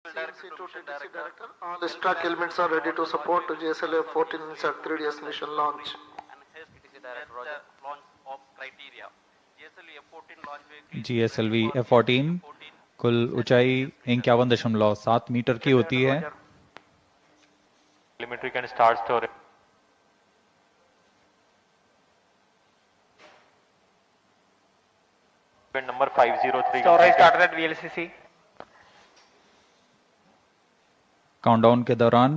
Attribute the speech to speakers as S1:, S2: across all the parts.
S1: CMC to TTC Director. All stack elements are ready to support GSLV-F14 INSAT-3DS mission launch.
S2: GSLV-F14 कुल ऊंचाई 51.7 metre की होती है.
S3: Telemetry can start storage. Number 503.
S4: Storage started at VLCC.
S2: Countdown के दौरान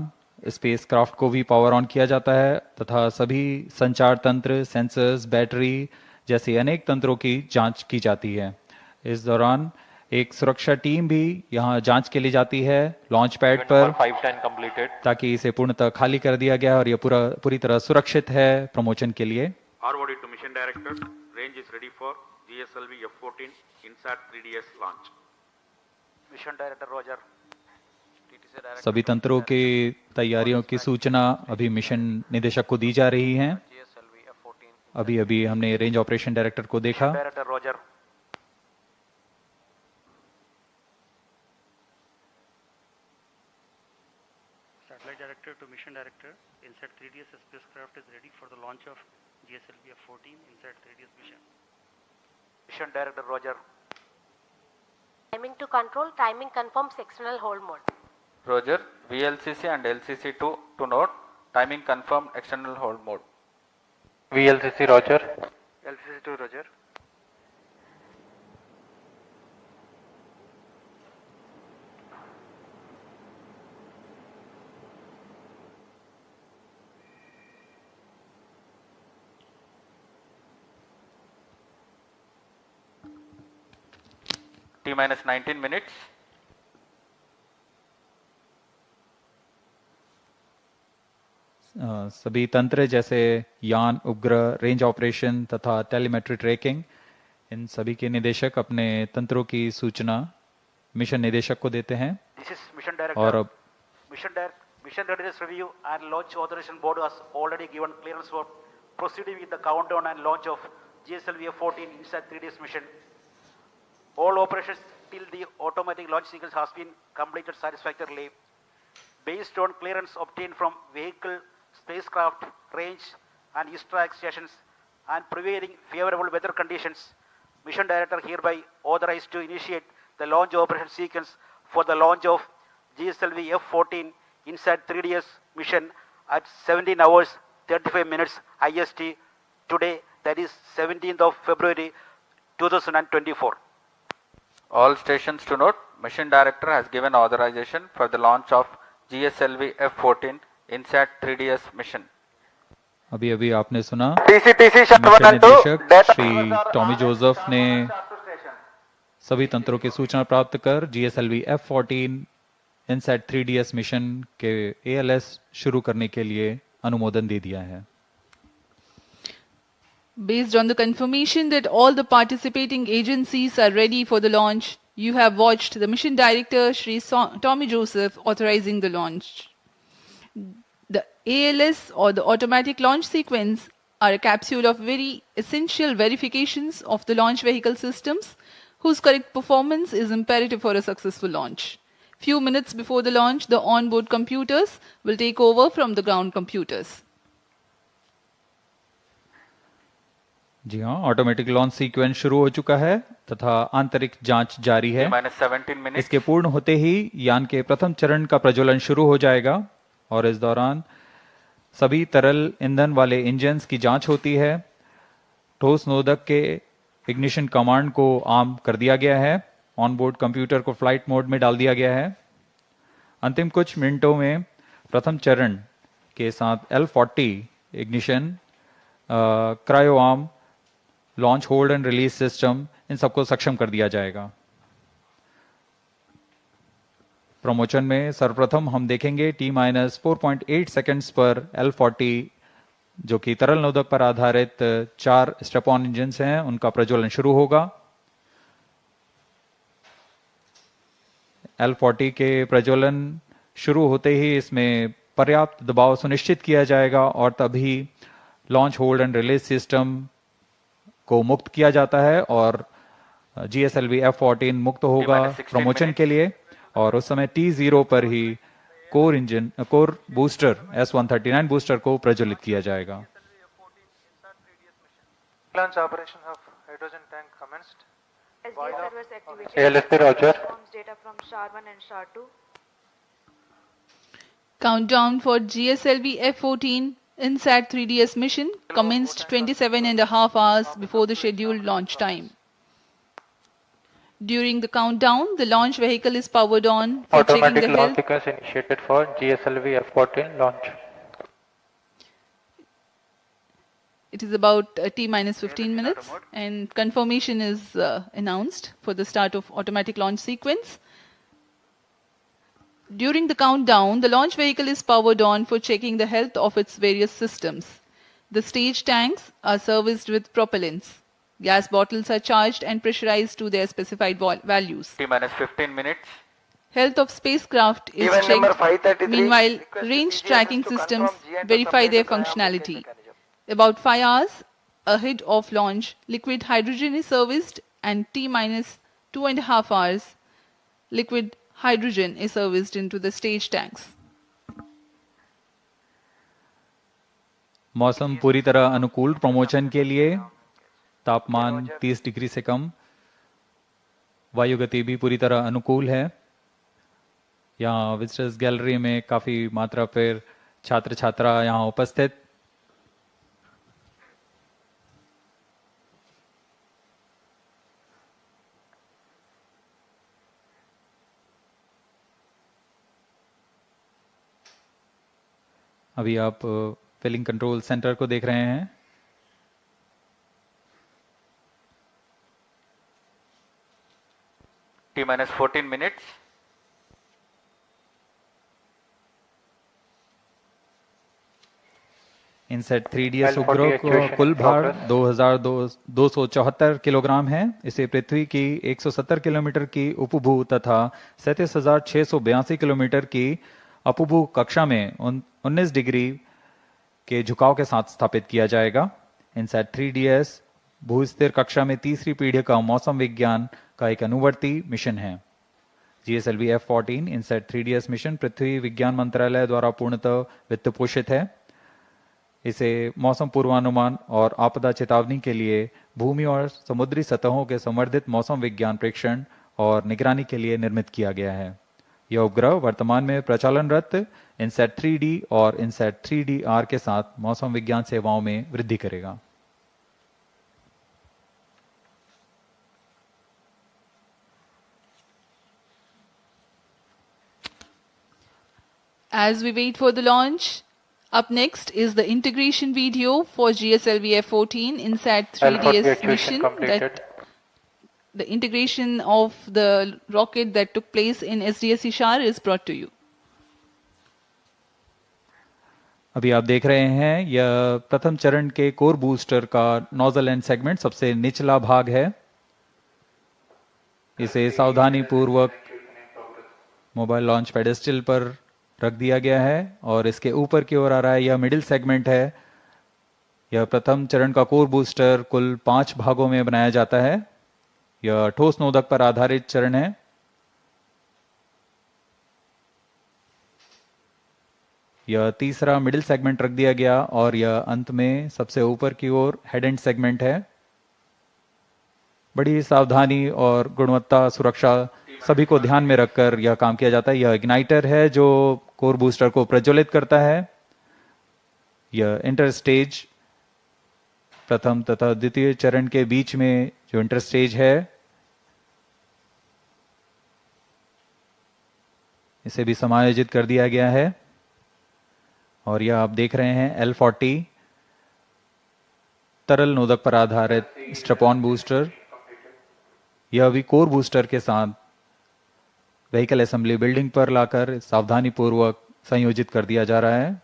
S2: spacecraft को भी power on किया जाता है तथा सभी संचार तंत्र, सेंसर्स, बैटरी जैसे अनेक तंत्रों की जांच की जाती है. इस दौरान एक सुरक्षा टीम भी यहां जांच के लिए जाती है लॉन्च पैड पर
S3: 510 completed.
S2: ताकि इसे पूर्णतः खाली कर दिया गया और यह पूरी तरह सुरक्षित है प्रमोशन के लिए.
S5: ROD to Mission Director, range is ready for GSLV-F14 INSAT-3DS launch.
S4: Mission Director Roger.
S2: सभी तंत्रों की तैयारियों की सूचना अभी मिशन निदेशक को दी जा रही है. अभी हमने रेंज ऑपरेशन डायरेक्टर को देखा.
S4: Director Roger.
S6: Satellite Director to Mission Director, INSAT-3DS spacecraft is ready for the launch of GSLV-F14 INSAT-3DS mission.
S4: Mission Director Roger.
S7: Timing to control, timing confirms external hold mode.
S8: Roger, VLCC and LCC2 to note, timing confirmed external hold mode.
S3: VLCC Roger.
S4: LCC2 Roger.
S8: T-minus 19 minutes.
S2: सभी तंत्र जैसे यान, उपग्रह, range operation तथा telemetry tracking, इन सभी के निदेशक अपने तंत्रों की सूचना मिशन निदेशक को देते हैं.
S4: This is Mission Director.
S2: और अब
S4: Mission Readiness Review and Launch Authorization Board has already given clearance for proceeding with the countdown and launch of GSLV-F14 INSAT-3DS mission. All operations till the automatic launch sequence has been completed satisfactorily. Based on clearance obtained from vehicle, spacecraft, range and extract stations and prevailing favorable weather conditions, Mission Director hereby authorized to initiate the launch operation sequence for the launch of GSLV-F14 INSAT-3DS mission at 17 hours 35 minutes IST today, that is 17th of February 2024.
S8: All stations to note, Mission Director has given authorization for the launch of GSLV-F14 INSAT-3DS mission.
S2: अभी आपने सुना
S4: TC
S2: mission निदेशक Shri Tommy Joseph ने सभी तंत्रों की सूचना प्राप्त कर GSLV-F14 INSAT-3DS मिशन के ALS शुरू करने के लिए अनुमोदन दे दिया है.
S9: Based on the confirmation that all the participating agencies are ready for the launch, you have watched the Mission Director Shri Tommy Joseph authorizing the launch. The ALS or the automatic launch sequence are a capsule of very essential verifications of the launch vehicle systems whose correct performance is imperative for a successful launch. Few minutes before the launch, the onboard computers will take over from the ground computers.
S2: जी हाँ, automatic launch sequence शुरू हो चुका है तथा आंतरिक जांच जारी है. इसके पूर्ण होते ही यान के प्रथम चरण का प्रज्वलन शुरू हो जाएगा और इस दौरान सभी तरल ईंधन वाले इंजन्स की जांच होती है. ठोस नोदक के इग्निशन कमांड को आर्म कर दिया गया है. ऑनबोर्ड कंप्यूटर को फ्लाइट मोड में डाल दिया गया है. अंतिम कुछ मिनटों में प्रथम चरण के साथ L40 ignition, cryo arm, launch hold and release system, इन सबको सक्षम कर दिया जाएगा. प्रमोशन में सर्वप्रथम हम देखेंगे T-4.8 सेकंड्स पर L40 जो कि तरल नोदक पर आधारित 4 स्टेप ऑन इंजन हैं, उनका प्रज्वलन शुरू होगा. L40 के प्रज्वलन शुरू होते ही इसमें पर्याप्त दबाव सुनिश्चित किया जाएगा और तभी launch hold and release system को मुक्त किया जाता है और GSLV-F14 मुक्त होगा प्रमोशन के लिए. और उस समय T0 पर ही कोर बूस्टर S139 बूस्टर को प्रज्वलित किया जाएगा।
S10: Launch operation of hydrogen tank commenced.
S11: SDSC servers activated.
S3: ALSP Roger.
S11: Forms data from SHAR1 and SHAR2.
S9: Countdown for GSLV-F14 INSAT-3DS mission commenced 27.5 hours before the scheduled launch time. During the countdown, the launch vehicle is powered on for checking
S3: Automatic
S9: the
S3: launch
S9: health.
S3: sequence initiated for GSLV-F14 launch.
S9: It is about T-minus 15 minutes and confirmation is announced for the start of automatic launch sequence. During the countdown, the launch vehicle is powered on for checking the health of its various systems. The stage tanks are serviced with propellants. Gas bottles are charged and pressurized to their specified values.
S8: T-minus 15 minutes.
S9: Health of spacecraft is
S10: Event number
S9: checked.
S10: 533.
S9: Meanwhile,
S10: Request
S9: range
S10: CGMS
S9: tracking
S10: to confirm
S9: systems
S10: G and to
S9: verify
S10: submit
S9: their
S10: the triumph
S9: functionality.
S10: mechanism.
S9: About 5 hours ahead of launch, liquid hydrogen is serviced, and T-minus 2.5 hours, liquid hydrogen is serviced into the stage tanks.
S2: मौसम पूरी तरह अनुकूल promotion के लिए तापमान 30 degree से कम, वायु गति भी पूरी तरह अनुकूल है। यहाँ विजिटर्स गैलरी में काफी मात्रा पर छात्र छात्रा यहाँ उपस्थित। अभी आप फिलिंग कंट्रोल सेंटर को देख रहे हैं।
S8: T-minus 14 minutes.
S2: इनसेट 3DS उपग्रह को कुल भार 2274 किलोग्राम है। इसे पृथ्वी की 170 किलोमीटर की उपभू तथा 37,682 किलोमीटर की अपभू कक्षा में 19 डिग्री के झुकाव के साथ स्थापित किया जाएगा। इनसेट 3DS भूस्थिर कक्षा में तीसरी पीढ़ी का मौसम विज्ञान का एक अनुवर्ती मिशन है। GSLV-F14 इनसेट 3DS मिशन पृथ्वी विज्ञान मंत्रालय द्वारा पूर्णतः वित्त पोषित है। इसे मौसम पूर्वानुमान और आपदा चेतावनी के लिए भूमि और समुद्री सतहों के संवर्धित मौसम विज्ञान प्रेक्षण और निगरानी के लिए निर्मित किया गया है। यह उपग्रह वर्तमान में प्रचालनरत इनसेट 3D और इनसेट 3DR के साथ मौसम विज्ञान सेवाओं में वृद्धि करेगा।
S9: As we wait for the launch, up next is the integration video for GSLV-F14 INSAT-3DS mission. The integration of the rocket that took place in SDSC SHAR is brought to you.
S2: अभी आप देख रहे हैं यह प्रथम चरण के core booster का नोजल एंड सेगमेंट सबसे निचला भाग है। इसे सावधानी पूर्वक मोबाइल लॉन्च पेडेस्टल पर रख दिया गया है और इसके ऊपर की ओर आ रहा है। यह मिडिल सेगमेंट है। यह प्रथम चरण का कोर बूस्टर कुल 5 भागों में बनाया जाता है। यह ठोस नोदक पर आधारित चरण है। यह तीसरा मिडिल सेगमेंट रख दिया गया और यह अंत में सबसे ऊपर की ओर हेड एंड सेगमेंट है। बड़ी सावधानी और गुणवत्ता सुरक्षा सभी को ध्यान में रखकर यह काम किया जाता है। यह इग्नाइटर है जो कोर बूस्टर को प्रज्वलित करता है। यह इंटर स्टेज प्रथम तथा द्वितीय चरण के बीच में जो इंटर स्टेज है इसे भी समायोजित कर दिया गया है। और यह आप देख रहे हैं L40 तरल नोदक पर आधारित स्ट्रैप-ऑन बूस्टर। यह भी कोर बूस्टर के साथ व्हीकल असेंबली बिल्डिंग पर लाकर सावधानी पूर्वक संयोजित कर दिया जा रहा है।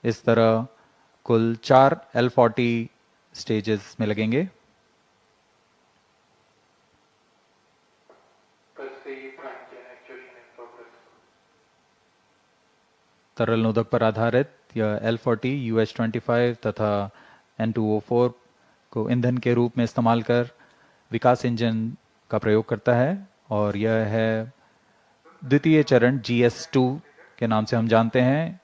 S2: इस तरह कुल 4 L40 स्टेजेस में लगेंगे। तरल नोदक पर आधारित यह L40 UH-25 तथा N2O4 को ईंधन के रूप में इस्तेमाल कर विकास इंजन का प्रयोग करता है और यह है द्वितीय चरण GS2 के नाम से हम जानते हैं।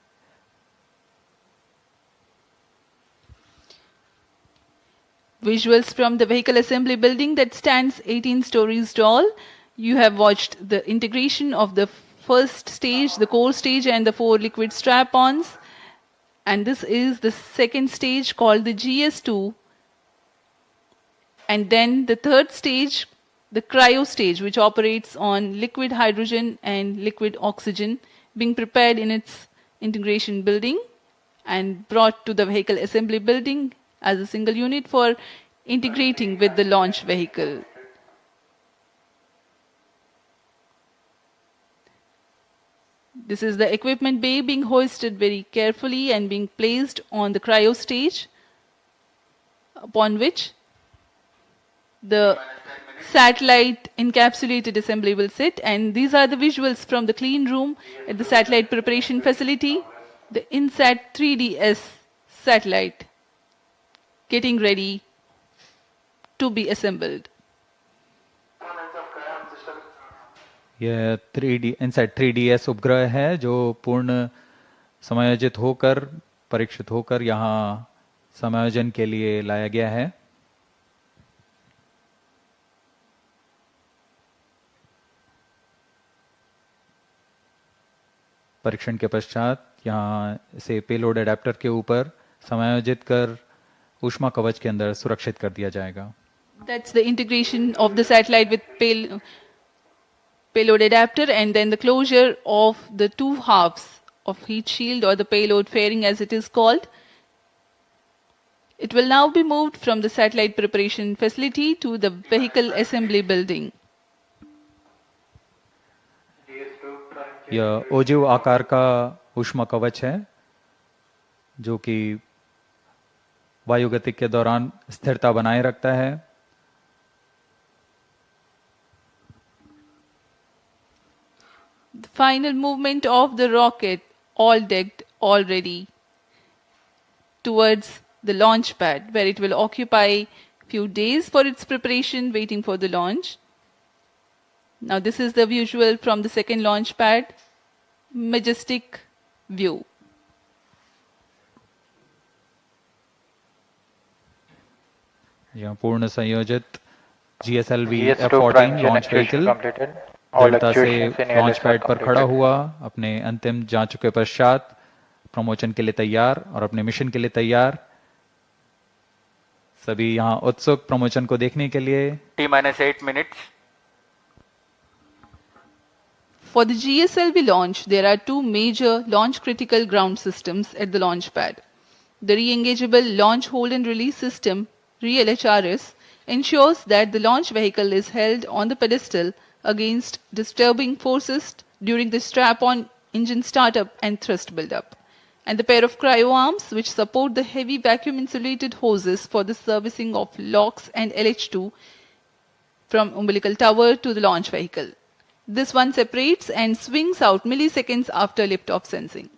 S9: Visuals from the vehicle assembly building that stands 18 stories tall. You have watched the integration of the first stage, the core stage, and the 4 liquid strap-ons. And this is the second stage called the GS2. And then the third stage, the cryo stage, which operates on liquid hydrogen and liquid oxygen, being prepared in its integration building and brought to the vehicle assembly building as a single unit for integrating with the launch vehicle. This is the equipment bay being hoisted very carefully and being placed on the cryo stage, upon which the satellite encapsulated assembly will sit. And these are the visuals from the clean room at the satellite preparation facility, the INSAT-3DS satellite getting ready to be assembled.
S2: यह INSAT-3DS उपग्रह है जो पूर्ण समायोजित होकर परीक्षित होकर यहाँ समायोजन के लिए लाया गया है। परीक्षण के पश्चात यहाँ इसे पेलोड एडेप्टर के ऊपर समायोजित कर ऊष्मा कवच के अंदर सुरक्षित कर दिया जाएगा।
S9: That's the integration of the satellite with payload adapter, and then the closure of the 2 halves of heat shield, or the payload fairing as it is called. It will now be moved from the satellite preparation facility to the vehicle assembly building.
S2: यह ओजिव आकार का ऊष्मा कवच है जो कि वायुगतिक के दौरान स्थिरता बनाए रखता है।
S9: The final movement of the rocket, all decked, all ready, towards the launch pad, where it will occupy few days for its preparation, waiting for the launch. Now this is the visual from the second launch pad, majestic view.
S2: यहाँ पूर्ण संयोजित GSLV-F14 launch vehicle दृढ़ता से launch pad पर खड़ा हुआ, अपने अंतिम जांचों के पश्चात प्रमोशन के लिए तैयार और अपने मिशन के लिए तैयार। सभी यहाँ उत्सुक प्रमोशन को देखने के लिए।
S8: T-8 minutes.
S9: For the GSLV launch, there are 2 major launch critical ground systems at the launch pad. The re-engageable launch hold and release system, REL-HRS, ensures that the launch vehicle is held on the pedestal against disturbing forces during the strap-on engine startup and thrust buildup. And the pair of cryo arms which support the heavy vacuum insulated hoses for the servicing of LOX and LH2 from umbilical tower to the launch vehicle. This one separates and swings out milliseconds after liftoff sensing.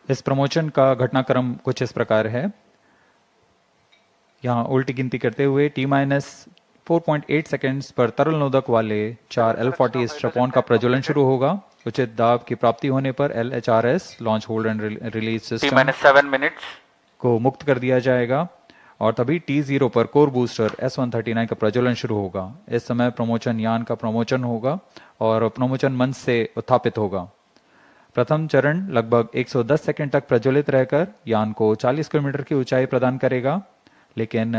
S2: इस promotion का घटनाक्रम कुछ इस प्रकार है। यहाँ उल्टी गिनती करते हुए T-4.8 सेकेंड्स पर तरल नोदक वाले 4 L40 स्ट्रैप-ऑन का प्रज्वलन शुरू होगा। उचित दाब की प्राप्ति होने पर LHRS launch hold and release system
S8: T-7 minutes
S2: को मुक्त कर दिया जाएगा और तभी T0 पर कोर बूस्टर S139 का प्रज्वलन शुरू होगा। इस समय प्रमोशन यान का प्रमोशन होगा और प्रमोशन मंच से उत्थापित होगा। प्रथम चरण लगभग 110 सेकंड तक प्रज्वलित रहकर यान को 40 किलोमीटर की ऊंचाई प्रदान करेगा, लेकिन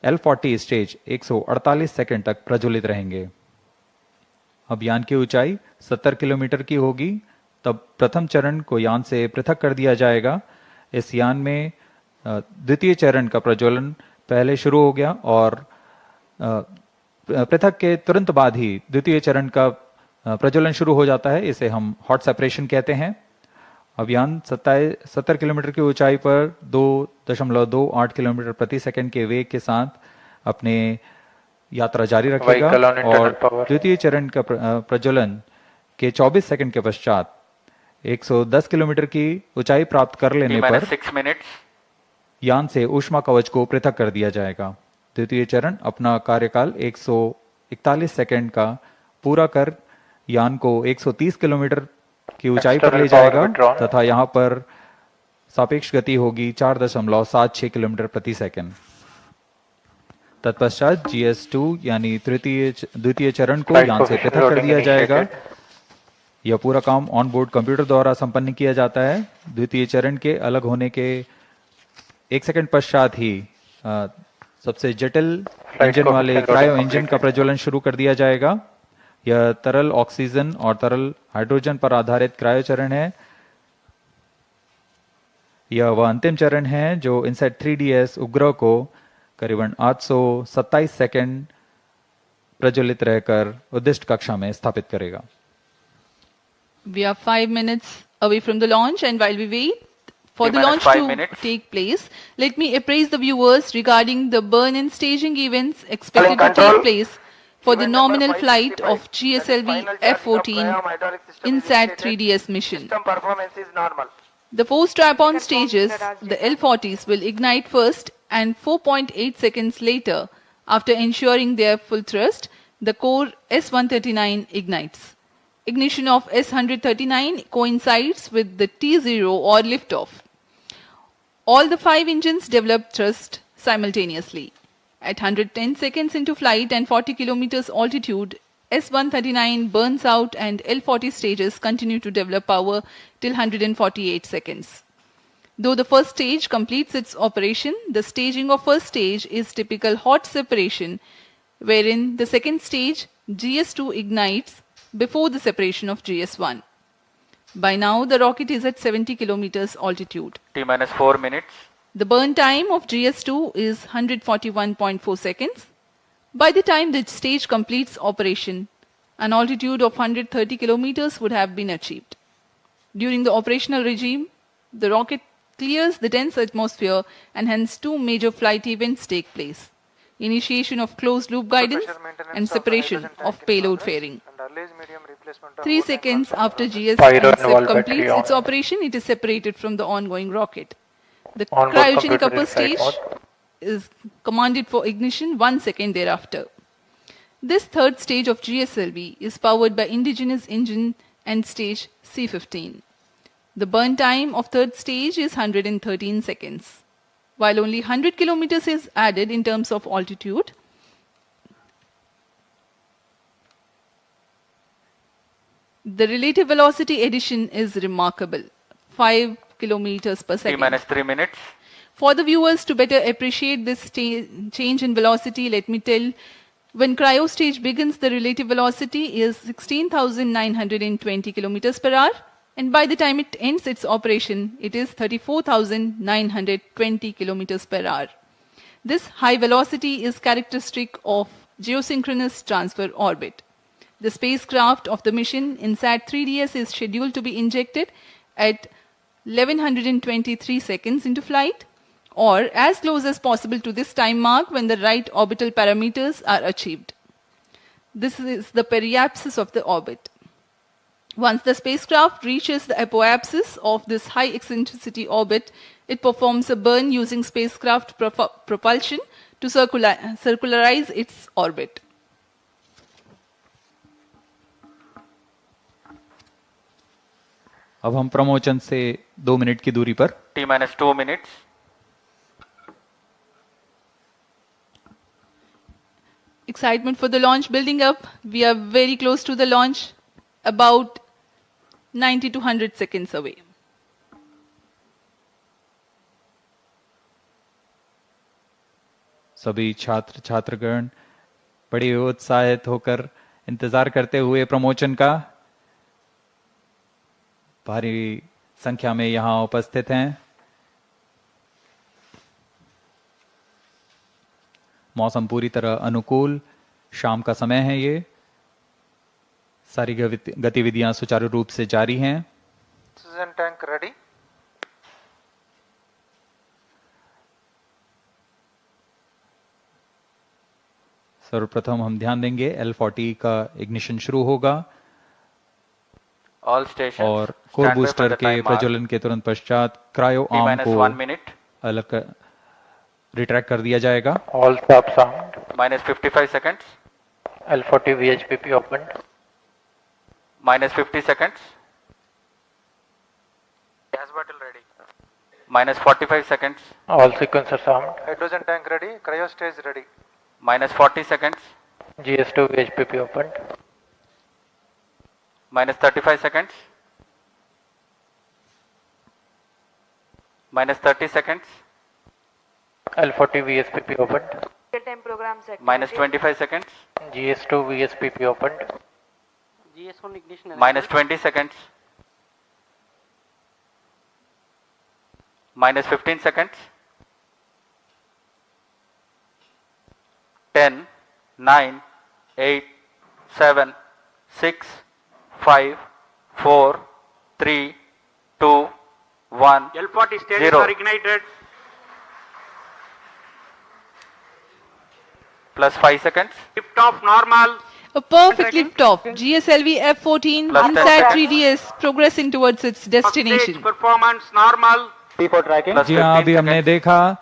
S2: L40 स्टेज 148 सेकंड तक प्रज्वलित रहेंगे। अब यान की ऊंचाई 70 किलोमीटर की होगी, तब प्रथम चरण को यान से पृथक कर दिया जाएगा। इस यान में द्वितीय चरण का प्रज्वलन पहले शुरू हो गया और पृथक के तुरंत बाद ही द्वितीय चरण का प्रज्वलन शुरू हो जाता है। इसे हम हॉट सेपरेशन कहते हैं। अब यान 70 किलोमीटर की ऊंचाई पर 2.28 किलोमीटर प्रति सेकंड के वेग के साथ अपने यात्रा जारी रखेगा और द्वितीय चरण का प्रज्वलन के 24 सेकंड के पश्चात 110 किलोमीटर की ऊंचाई प्राप्त कर लेने पर यान से ऊष्मा कवच को पृथक कर दिया जाएगा। द्वितीय चरण अपना कार्यकाल 141 सेकंड का पूरा कर यान को 130 किलोमीटर की ऊंचाई पर ले जाएगा तथा यहां पर सापेक्ष गति होगी 4.76 किलोमीटर प्रति सेकंड। तत्पश्चात GS2 यानी द्वितीय चरण को यान से पृथक कर दिया जाएगा। यह पूरा काम ऑन बोर्ड कंप्यूटर द्वारा संपन्न किया जाता है। द्वितीय चरण के अलग होने के 1 सेकंड पश्चात ही सबसे जटिल इंजन वाले क्रायो इंजन का प्रज्वलन शुरू कर दिया जाएगा। यह तरल ऑक्सीजन और तरल हाइड्रोजन पर आधारित क्रायो चरण है। यह वह अंतिम चरण है जो INSAT-3DS उपग्रह को करीबन 827 सेकंड प्रज्वलित रहकर उद्दिष्ट कक्षा में स्थापित करेगा।
S9: We are 5 minutes away from the launch, and while we wait for the launch to take place, let me appraise the viewers regarding the burn-in staging events expected to take place for the nominal flight of GSLV-F14 INSAT-3DS mission.
S10: Performance is normal.
S9: The 4 strap-on stages, the L40s, will ignite first, and 4.8 seconds later, after ensuring their full thrust, the core S139 ignites. Ignition of S139 coincides with the T0 or liftoff. All the 5 engines develop thrust simultaneously. At 110 seconds into flight and 40 kilometers altitude, S139 burns out and L40 stages continue to develop power till 148 seconds. Though the first stage completes its operation, the staging of first stage is typical hot separation, wherein the second stage, GS2, ignites before the separation of GS1. By now, the rocket is at 70 kilometers altitude.
S8: T-minus 4 minutes.
S9: The burn time of GS2 is 141.4 seconds. By the time the stage completes operation, an altitude of 130 kilometers would have been achieved. During the operational regime, the rocket clears the dense atmosphere and hence 2 major flight events take place. Initiation of closed loop guidance and separation of payload fairing. 3 seconds after GS completes its operation, it is separated from the ongoing rocket. The cryogenic upper stage is commanded for ignition 1 second thereafter. This third stage of GSLV is powered by indigenous engine and stage C15. The burn time of third stage is 113 seconds. While only 100 kilometers is added in terms of altitude, the relative velocity addition is remarkable, 5 kilometers per second.
S8: T-minus 3 minutes.
S9: For the viewers to better appreciate this change in velocity, let me tell, when cryo stage begins, the relative velocity is 16,920 kilometers per hour. And by the time it ends its operation, it is 34,920 kilometers per hour. This high velocity is characteristic of geosynchronous transfer orbit. The spacecraft of the mission INSAT-3DS is scheduled to be injected at 1123 seconds into flight, or as close as possible to this time mark when the right orbital parameters are achieved. This is the periapsis of the orbit. Once the spacecraft reaches the apoapsis of this high eccentricity orbit, it performs a burn using spacecraft propulsion to circularize its orbit.
S2: अब हम प्रमोचन से 2 minute की दूरी पर
S8: T-minus 2 minutes.
S9: Excitement for the launch building up. We are very close to the launch, about 90 to 100 seconds away.
S2: सभी छात्रगण बड़े उत्साहित होकर इंतजार करते हुए प्रमोचन का भारी संख्या में यहां उपस्थित हैं। मौसम पूरी तरह अनुकूल, शाम का समय है। ये सारी गतिविधियां सुचारू रूप से जारी हैं।
S10: Oxygen tank ready.
S2: सर्वप्रथम हम ध्यान देंगे L40 का इग्निशन शुरू होगा
S8: All stations
S2: और कोर बूस्टर के प्रज्वलन के तुरंत पश्चात क्रायो आर्म को रिट्रैक्ट कर दिया जाएगा।
S3: All stop sound.
S8: Minus 55 seconds.
S3: L40 VHPP opened.
S8: Minus 50 seconds.
S10: Gas bottle ready.
S8: Minus 45 seconds.
S3: All sequencer sound.
S10: Hydrogen tank ready. Cryo stage ready.
S8: Minus 40 seconds.
S3: GS2 VHPP opened.
S8: Minus 35 seconds. Minus 30 seconds.
S3: L40 VSPP opened.
S11: Real time programs activated.
S8: Minus 25 seconds.
S3: GS2 VSPP opened.
S4: GS1 ignition.
S8: Minus 20 seconds. Minus 15 seconds. 10, 9, 8, 7, 6, 5, 4, 3, 2, 1,
S4: L40 stages
S8: 0.
S4: are ignited.
S8: Plus 5 seconds.
S4: Lift off normal.
S9: A perfect lift-off. GSLV-F14
S8: Plus 10
S9: INSAT-3DS progressing towards its
S4: First
S9: destination.
S4: stage performance normal.
S10: P4 tracking.
S8: Plus
S2: जी हाँ,
S8: 15
S2: अभी हमने
S8: seconds.
S2: देखा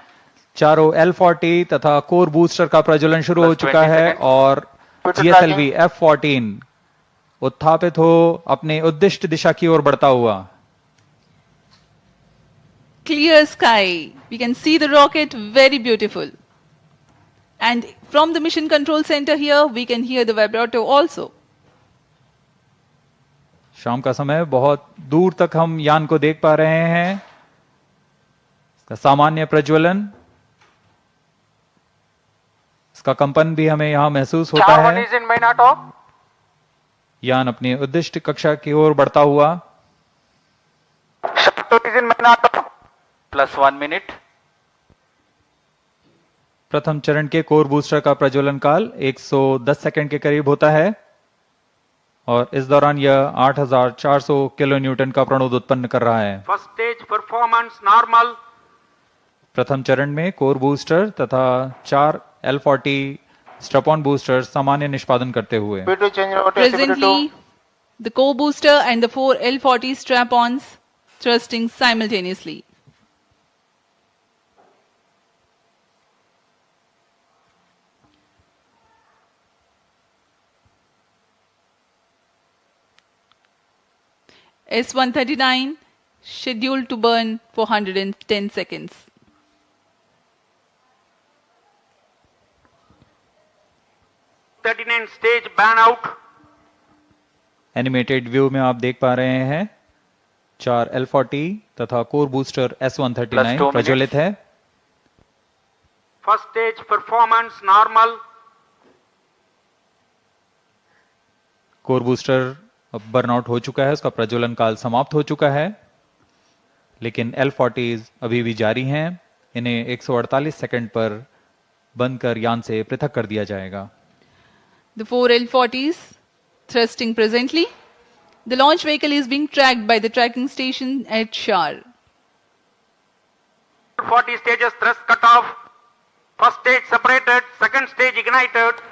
S2: चारों L40 तथा core booster का प्रज्वलन शुरू हो
S8: Plus
S2: चुका
S8: 20
S2: है
S8: seconds.
S2: और
S10: Future
S2: GSLV F14 उत्थापित हो अपने उद्दिष्ट दिशा की ओर बढ़ता हुआ।
S9: Clear sky. We can see the rocket, very beautiful. And from the mission control center here, we can hear the vibrato also.
S2: शाम का समय, बहुत दूर तक हम यान को देख पा रहे हैं। इसका सामान्य प्रज्वलन, इसका कंपन भी हमें यहां महसूस होता
S10: SHAR 1
S2: है।
S10: is in main auto.
S2: यान अपनी उद्दिष्ट कक्षा की ओर बढ़ता हुआ।
S10: SHAR 2 is in main auto.
S8: Plus 1 minute.
S2: प्रथम चरण के कोर बूस्टर का प्रज्वलन काल 110 सेकंड के करीब होता है और इस दौरान यह 8400 किलो न्यूटन का प्रणोद उत्पन्न कर रहा है।
S4: First stage performance normal.
S2: प्रथम चरण में कोर बूस्टर तथा 4 L40 स्ट्रैप-ऑन बूस्टर सामान्य निष्पादन करते हुए।
S10: P2 change over to
S9: Presently, the core booster and the 4 L40 strap-ons thrusting simultaneously. S139 scheduled to burn for 110 seconds.
S4: S39 stage ban out.
S2: Animated view में आप देख पा रहे हैं 4 L40 तथा core booster
S8: Plus 2
S2: S139
S8: minutes.
S2: प्रज्वलित है।
S4: First stage performance normal.
S2: Core booster अब बर्नआउट हो चुका है, उसका प्रज्वलन काल समाप्त हो चुका है, लेकिन L40 अभी भी जारी हैं। इन्हें 148 सेकंड पर बंद कर यान से पृथक कर दिया जाएगा।
S9: The 4 L40s thrusting presently. The launch vehicle is being tracked by the tracking station at SHAR.
S4: 40 stages thrust cut off. First stage separated. Second stage ignited.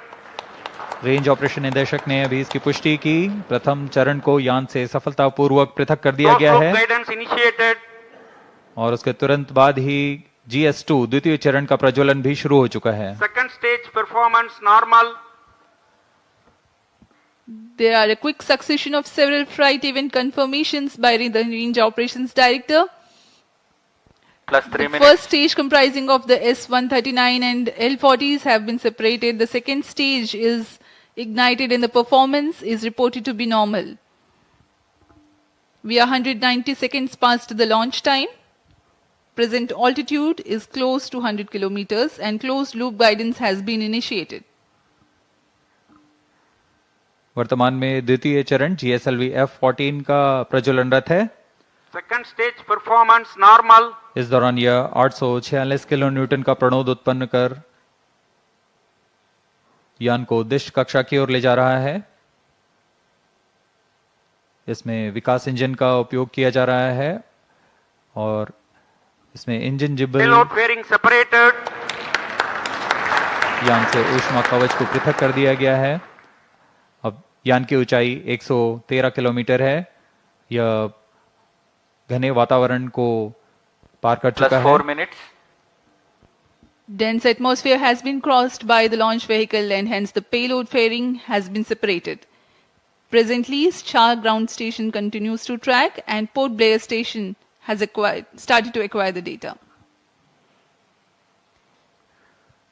S2: Range operation निदेशक ने अभी इसकी पुष्टि की। प्रथम चरण को यान से सफलतापूर्वक पृथक कर दिया
S4: No
S2: गया
S4: slope
S2: है
S4: guidance initiated.
S2: और उसके तुरंत बाद ही GS2 द्वितीय चरण का प्रज्वलन भी शुरू हो चुका है।
S4: Second stage performance normal.
S9: There are a quick succession of several flight event confirmations by the Range Operations Director.
S8: Plus 3
S9: The
S8: minutes.
S9: first stage comprising of the S139 and L40s have been separated. The second stage is ignited and the performance is reported to be normal. We are 190 seconds past the launch time. Present altitude is close to 100 kilometers and closed loop guidance has been initiated.
S2: वर्तमान में द्वितीय चरण GSLV F14 का प्रज्वलनरत है।
S4: Second stage performance normal.
S2: इस दौरान यह 846 kilo Newton का प्रणोद उत्पन्न कर यान को उद्दिष्ट कक्षा की ओर ले जा रहा है। इसमें विकास इंजन का उपयोग किया जा रहा है और इसमें इंजन जिब्बल
S4: Payload fairing separated.
S2: यान से ऊष्मा कवच को पृथक कर दिया गया है। अब यान की ऊंचाई 113 किलोमीटर है। यह घने वातावरण को पार कर
S8: Plus
S2: चुका
S8: 4
S2: है।
S8: minutes.
S9: Dense atmosphere has been crossed by the launch vehicle and hence the payload fairing has been separated. Presently, SHAR ground station continues to track and Port Blair station has started to acquire the data.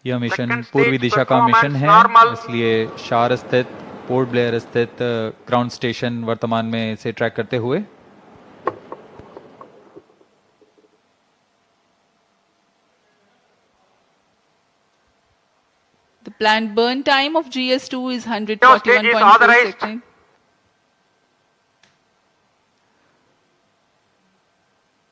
S2: यह mission पूर्वी दिशा का mission है, इसलिए शार स्थित port Blair स्थित ground station वर्तमान में इसे ट्रैक करते हुए
S9: The planned burn time of GS2 is 141.4 seconds.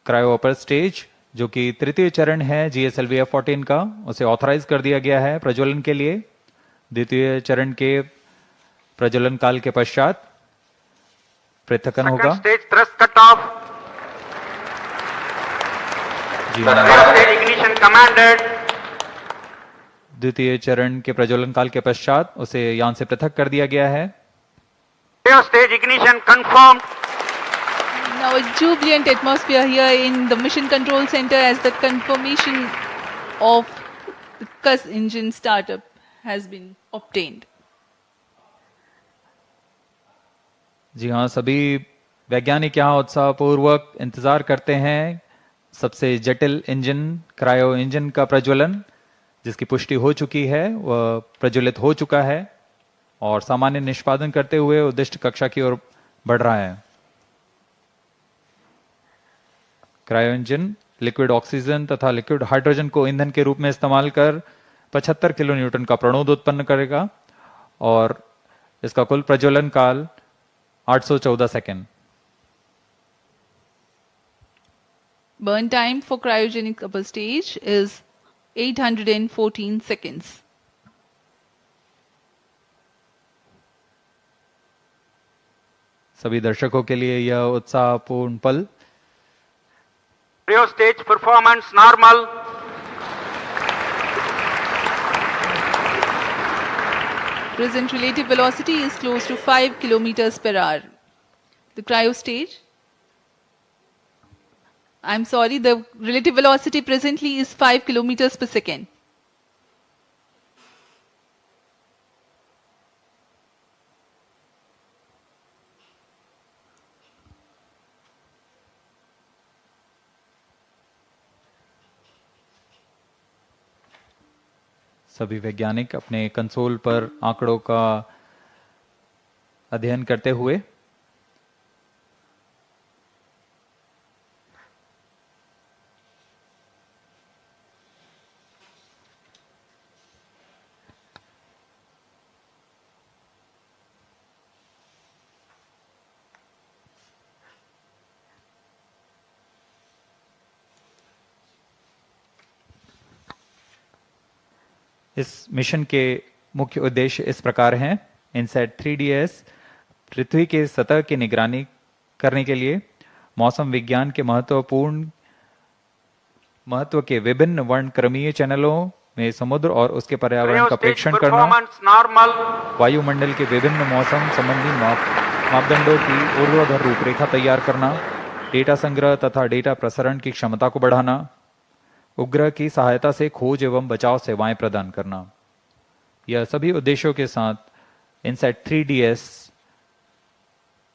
S2: Cryo upper stage जो कि तृतीय चरण है GSLV-F14 का, उसे ऑथराइज कर दिया गया है प्रज्वलन के लिए। द्वितीय चरण के प्रज्वलन काल के पश्चात पृथक्करण होगा।
S10: Stage thrust cut off. Stage ignition commanded.
S2: द्वितीय चरण के प्रज्वलन काल के पश्चात उसे यान से पृथक कर दिया गया है।
S10: Stage ignition confirmed.
S9: Now a jubilant atmosphere here in the mission control center as the confirmation of the CUS engine startup has been obtained.
S2: जी हाँ, सभी वैज्ञानिक यहाँ उत्साहपूर्वक इंतजार करते हैं सबसे जटिल इंजन क्रायो इंजन का प्रज्वलन, जिसकी पुष्टि हो चुकी है, वह प्रज्वलित हो चुका है और सामान्य निष्पादन करते हुए उद्दिष्ट कक्षा की ओर बढ़ रहा है। क्रायो इंजन लिक्विड ऑक्सीजन तथा लिक्विड हाइड्रोजन को ईंधन के रूप में इस्तेमाल कर 75 किलो न्यूटन का प्रणोद उत्पन्न करेगा और इसका कुल प्रज्वलन काल 814 second.
S9: Burn time for cryogenic upper stage is 814 seconds.
S2: सभी दर्शकों के लिए यह उत्साहपूर्ण पल।
S10: Cryo stage performance normal.
S9: Present relative velocity is close to 5 kilometers per hour. The cryo stage, I'm sorry, the relative velocity presently is 5 kilometers per second.
S2: सभी वैज्ञानिक अपने console पर आंकड़ों का अध्ययन करते हुए इस मिशन के मुख्य उद्देश्य इस प्रकार हैं। INSAT-3DS पृथ्वी के सतह की निगरानी करने के लिए मौसम विज्ञान के महत्व के विभिन्न वर्णक्रमीय चैनलों में समुद्र और उसके पर्यावरण का प्रेक्षण करना, वायुमंडल के विभिन्न मौसम संबंधी मापदंडों की ऊर्ध्वाधर रूपरेखा तैयार करना, डेटा संग्रह तथा डेटा प्रसारण की क्षमता को बढ़ाना, उपग्रह की सहायता से खोज एवं बचाव सेवाएं प्रदान करना। यह सभी उद्देश्यों के साथ INSAT-3DS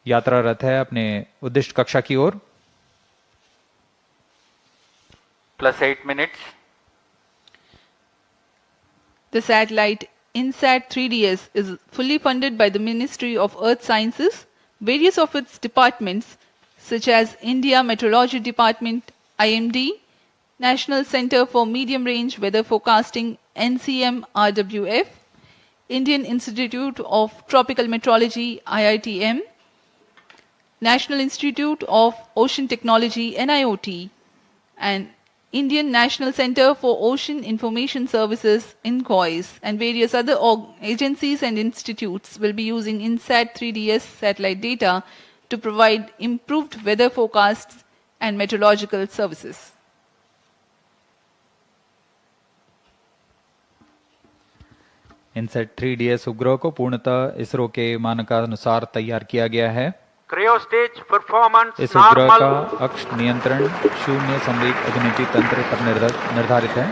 S2: यात्रारत है अपने उद्दिष्ट कक्षा की ओर।
S8: +8 minutes.
S9: The satellite INSAT-3DS is fully funded by the Ministry of Earth Sciences, various of its departments such as India Meteorology Department, IMD, National Center for Medium Range Weather Forecasting, NCM-RWF, Indian Institute of Tropical Meteorology, IITM, National Institute of Ocean Technology, NIOT, and Indian National Center for Ocean Information Services, INCOIS, and various other agencies and institutes will be using INSAT-3DS satellite data to provide improved weather forecasts and meteorological services.
S2: INSAT-3DS उपग्रह को पूर्णतः इसरो के मानकानुसार तैयार किया गया है।
S10: Cryo stage performance
S2: इस उपग्रह
S10: normal.
S2: का अक्ष नियंत्रण शून्य संवेग अभिनेत्री तंत्र पर निर्धारित है।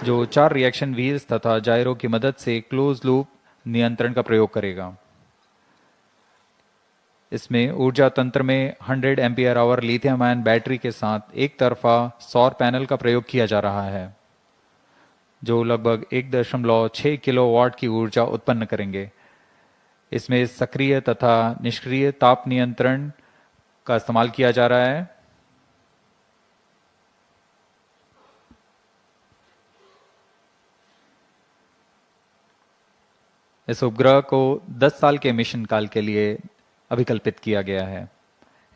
S2: जो 4 रिएक्शन व्हील्स तथा जायरो की मदद से क्लोज लूप नियंत्रण का प्रयोग करेगा। इसमें ऊर्जा तंत्र में 100 ampere hour lithium ion battery के साथ एक तरफा सौर पैनल का प्रयोग किया जा रहा है, जो लगभग 1.6 किलोवाट की ऊर्जा उत्पन्न करेंगे। इसमें सक्रिय तथा निष्क्रिय ताप नियंत्रण का इस्तेमाल किया जा रहा है। इस उपग्रह को 10 साल के मिशन काल के लिए अभिकल्पित किया गया है।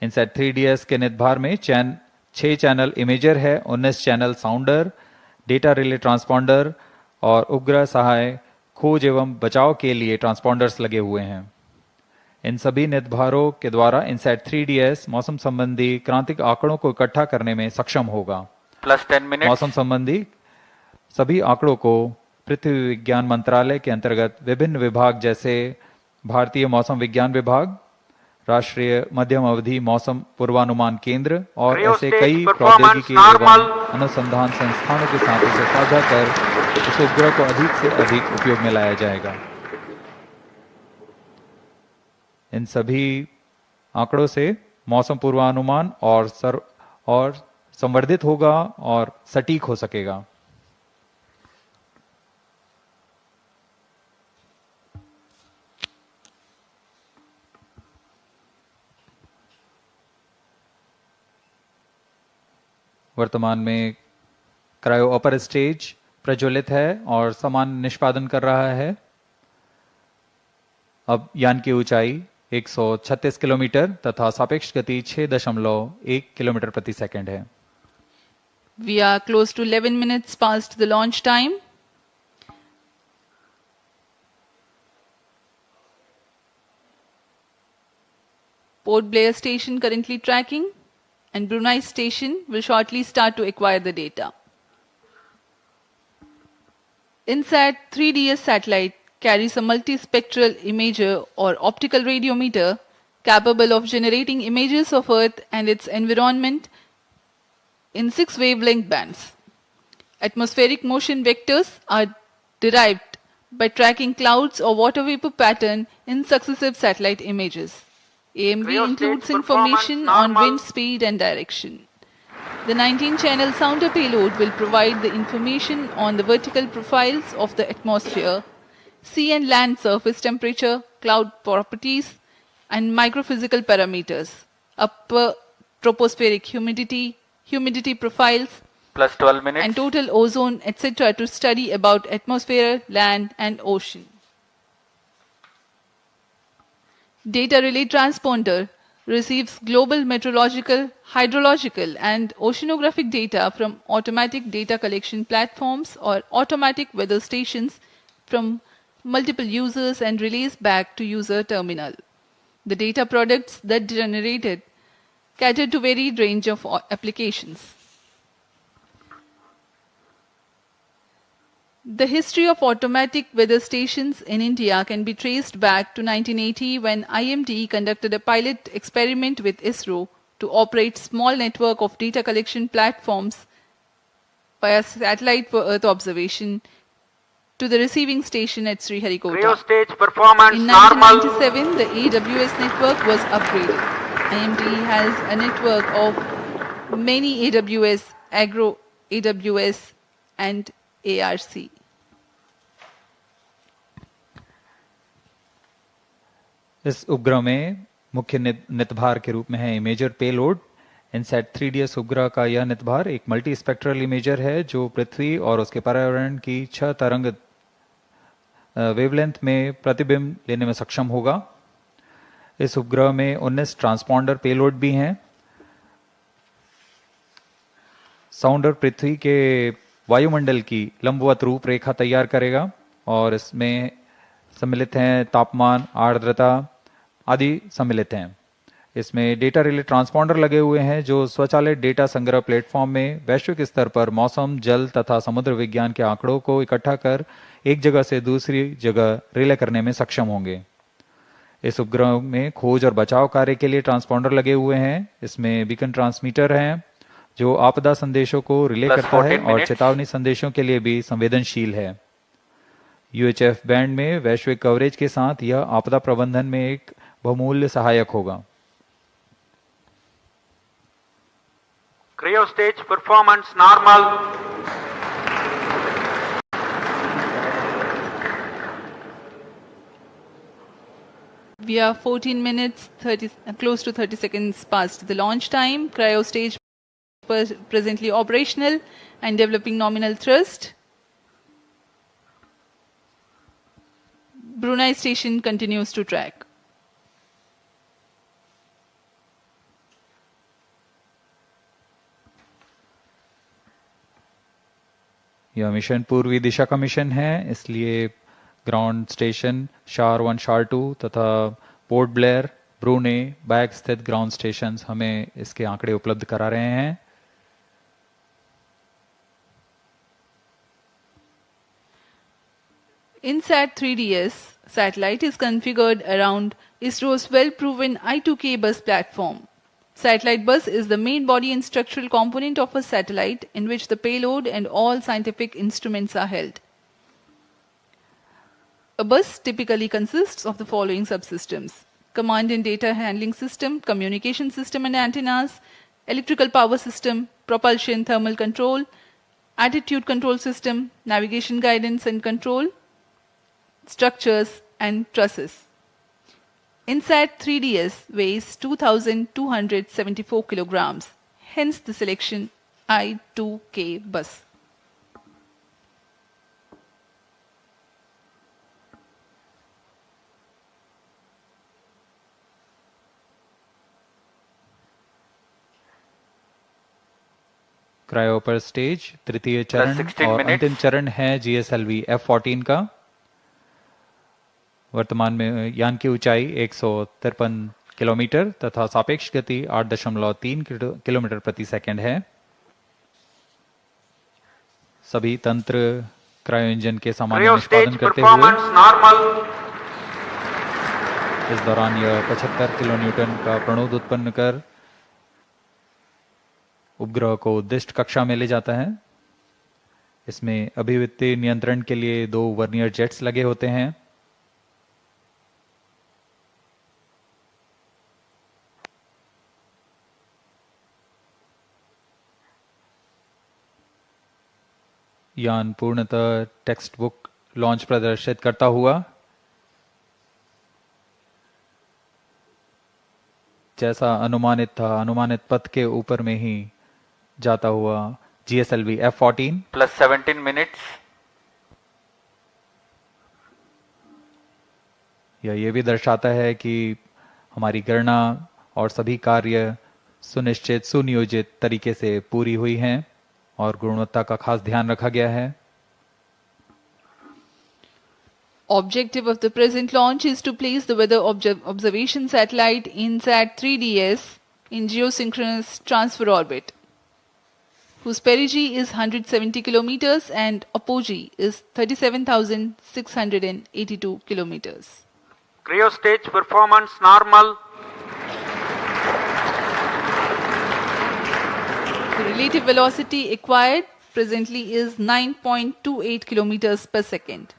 S2: INSAT-3DS के निदभार में 6 चैनल इमेजर है, 19 चैनल साउंडर, डेटा रिले ट्रांसपॉन्डर और उपग्रह सहाय खोज एवं बचाव के लिए ट्रांसपॉन्डर्स लगे हुए हैं। इन सभी निदभारों के द्वारा INSAT-3DS मौसम संबंधी क्रांतिक आंकड़ों को इकट्ठा करने में सक्षम होगा।
S8: +10 मिनट।
S2: मौसम संबंधी सभी आंकड़ों को पृथ्वी विज्ञान मंत्रालय के अंतर्गत विभिन्न विभाग जैसे भारतीय मौसम विज्ञान विभाग, राष्ट्रीय मध्यम अवधि मौसम पूर्वानुमान केंद्र और ऐसे कई प्रौद्योगिकी एवं अनुसंधान संस्थानों के साथ इसे साझा कर इस उपग्रह को अधिक से अधिक उपयोग में लाया जाएगा। इन सभी आंकड़ों से मौसम पूर्वानुमान और संवर्धित होगा और सटीक हो सकेगा। वर्तमान में क्रायो अपर स्टेज प्रज्वलित है और समान निष्पादन कर रहा है। अब यान की ऊंचाई 136 किलोमीटर तथा सापेक्ष गति 6.1 किलोमीटर प्रति सेकंड है।
S9: We are close to 11 minutes past the launch time. Port Blair station currently tracking, and Brunei station will shortly start to acquire the data. INSAT-3DS satellite carries a multispectral imager or optical radiometer capable of generating images of Earth and its environment in 6 wavelength bands. Atmospheric motion vectors are derived by tracking clouds or water vapor pattern in successive satellite images. AMV includes information on wind speed and direction. The 19-channel sounder payload will provide the information on the vertical profiles of the atmosphere, sea and land surface temperature, cloud properties, and microphysical parameters, upper tropospheric humidity, humidity profiles,
S8: plus 12 minutes,
S9: and total ozone, etc. to study about atmosphere, land, and ocean. Data relay transponder receives global meteorological, hydrological, and oceanographic data from automatic data collection platforms or automatic weather stations from multiple users and relays back to user terminal. The data products that generated cater to varied range of applications. The history of automatic weather stations in India can be traced back to 1980 when IMD conducted a pilot experiment with ISRO to operate small network of data collection platforms via satellite for Earth observation to the receiving station at Sriharikota.
S10: Cryo stage performance
S9: In
S10: normal.
S9: 1997, the AWS network was upgraded. IMD has a network of many AWS, Agro AWS, and ARC.
S2: इस उपग्रह में मुख्य नितभार के रूप में है imager payload. INSAT-3DS उपग्रह का यह नितभार एक मल्टी स्पेक्ट्रल इमेजर है जो पृथ्वी और उसके पर्यावरण की 6 तरंग वेवलेंथ में प्रतिबिंब लेने में सक्षम होगा। इस उपग्रह में 19 ट्रांसपॉन्डर पेलोड भी हैं। साउंडर पृथ्वी के वायुमंडल की लंबवत रूपरेखा तैयार करेगा और इसमें सम्मिलित हैं तापमान, आर्द्रता आदि सम्मिलित हैं। इसमें डेटा रिले ट्रांसपॉन्डर लगे हुए हैं जो स्वचालित डेटा संग्रह प्लेटफॉर्म में वैश्विक स्तर पर मौसम, जल तथा समुद्र विज्ञान के आंकड़ों को इकट्ठा कर एक जगह से दूसरी जगह रिले करने में सक्षम होंगे। इस उपग्रह में खोज और बचाव कार्य के लिए ट्रांसपॉन्डर लगे हुए हैं। इसमें बीकन ट्रांसमीटर हैं, जो आपदा संदेशों को रिले
S8: Plus
S2: करता है
S8: 14
S2: और
S8: minutes.
S2: चेतावनी संदेशों के लिए भी संवेदनशील है। UHF बैंड में वैश्विक कवरेज के साथ यह आपदा प्रबंधन में एक बहुमूल्य सहायक होगा।
S10: Cryo stage performance normal.
S9: We are 14 minutes, close to 30 seconds past the launch time. Cryo stage presently operational and developing nominal thrust. Brunei station continues to track.
S2: यह मिशन पूर्वी दिशा का मिशन है, इसलिए ग्राउंड स्टेशन शार 1, शार 2 तथा port Blair, ब्रूने, bag स्थित ground stations हमें इसके आंकड़े उपलब्ध करा रहे हैं।
S9: INSAT-3DS satellite is configured around ISRO's well-proven I2K bus platform. Satellite bus is the main body and structural component of a satellite in which the payload and all scientific instruments are held. A bus typically consists of the following subsystems: command and data handling system, communication system and antennas, electrical power system, propulsion thermal control, attitude control system, navigation guidance and control, structures and trusses. INSAT-3DS weighs 2,274 kilograms, hence the selection I2K bus.
S2: Cryo पर stage तृतीय चरण
S8: 16
S2: और
S8: minutes.
S2: अंतिम चरण है GSLV-F14 का। वर्तमान में यान की ऊंचाई 153 किलोमीटर तथा सापेक्ष गति 8.3 किलोमीटर प्रति सेकंड है। सभी तंत्र क्रायो इंजन के सामान्य
S10: Cryo
S2: निष्पादन
S10: stage
S2: करते हुए
S10: performance normal.
S2: इस दौरान यह 75 किलोन्यूटन का प्रणोद उत्पन्न कर उपग्रह को उद्दिष्ट कक्षा में ले जाता है। इसमें अभिवृत्ति नियंत्रण के लिए 2 वर्नियर जेट्स लगे होते हैं। यान पूर्णतः टेक्स्ट बुक लॉन्च प्रदर्शित करता हुआ जैसा अनुमानित था, अनुमानित पथ के ऊपर में ही जाता हुआ GSLV-F14
S8: Plus 17 minutes.
S2: यह ये भी दर्शाता है कि हमारी गणना और सभी कार्य सुनिश्चित सुनियोजित तरीके से पूरी हुई हैं और गुणवत्ता का खास ध्यान रखा गया है।
S9: Objective of the present launch is to place the weather observation satellite INSAT-3DS in geosynchronous transfer orbit, whose perigee is 170 kilometers and apogee is 37,682 kilometers.
S10: Cryo stage performance normal.
S9: The relative velocity acquired presently is 9.28 kilometers per second.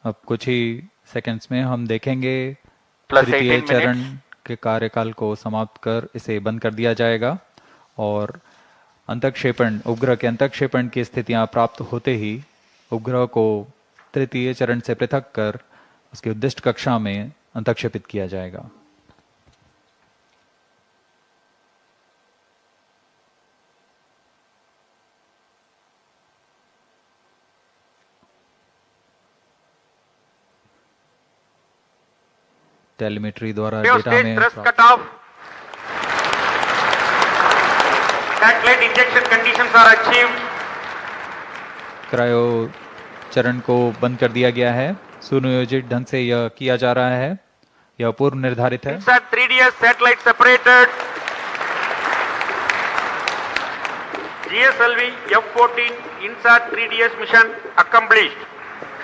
S2: अब कुछ ही seconds में हम देखेंगे
S8: Plus
S2: तृतीय
S8: 18
S2: चरण
S8: minutes.
S2: के कार्यकाल को समाप्त कर इसे बंद कर दिया जाएगा और अंतःक्षेपण उपग्रह के अंतःक्षेपण की स्थितियां प्राप्त होते ही उपग्रह को तृतीय चरण से पृथक कर उसकी उद्दिष्ट कक्षा में अंतःक्षेपित किया जाएगा। टेलीमेट्री द्वारा
S10: Cryo
S2: डेटा
S10: stage
S2: में
S10: thrust cutoff. Satellite injection conditions are achieved.
S2: Cryo चरण को बंद कर दिया गया है। सुनियोजित ढंग से यह किया जा रहा है, यह पूर्व निर्धारित है।
S10: INSAT-3DS satellite separated. GSLV-F14 INSAT-3DS mission accomplished.